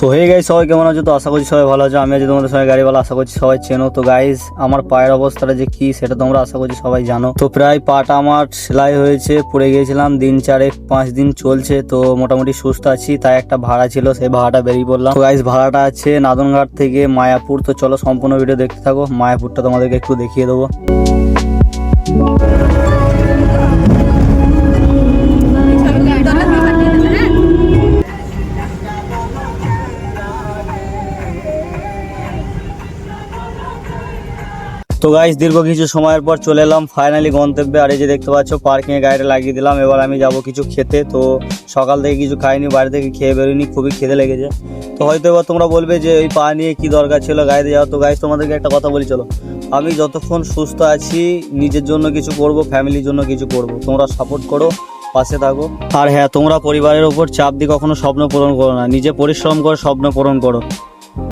So hey guys, সবাই কেমন আছো? তো আশা করছি সবাই ভালো আছো। আমি আছি তোমাদের সঙ্গে গাড়িওয়ালা, আশা করছি সবাই চেনো। তো গাইস, আমার পায়ের অবস্থাটা যে কি সেটা তোমরা আশা করছি সবাই জানো। তো প্রায় পাটা আমার সেলাই হয়েছে, পড়ে গিয়েছিলাম, দিন 4-5 দিন চলছে। তো মোটামুটি সুস্থ আছি। তাই একটা ভাড়া ছিল, সেই ভাড়াটা বেরিয়ে পড়লাম। তো গাইস, ভাড়াটা আছে নাদনঘাট থেকে মায়াপুর। তো চলো সম্পূর্ণ ভিডিও দেখতে থাকো। মায়াপুরটা তোমাদেরকে একটু দেখিয়ে দেবো। তো গাইস, দীর্ঘ কিছু সময়ের পর চলে এলাম ফাইনালি গন্তব্যে। আর এই যে দেখতে পাচ্ছ পার্কিং এ গাড়িটা লাগিয়ে দিলাম। এবার আমি যাব কিছু খেতে। তো সকাল থেকে কিছু খাইনি, বাড়ি থেকে খেয়ে বেরোয়নি, খুবই খেতে লেগেছে। তো হয়তো এবার তোমরা বলবে যে ওই পা নিয়ে কি দরকার ছিল গাড়িতে যাওয়া। তো গাইস, তোমাদেরকে একটা কথা বলি, চলো। আমি যতক্ষণ সুস্থ আছি নিজের জন্য কিছু করব, ফ্যামিলির জন্য কিছু করব। তোমরা সাপোর্ট করো, পাশে থাকো। আর হ্যাঁ, তোমরা পরিবারের ওপর চাপ দিয়ে কখনো স্বপ্ন পূরণ করো না, নিজে পরিশ্রম করে স্বপ্ন পূরণ করো।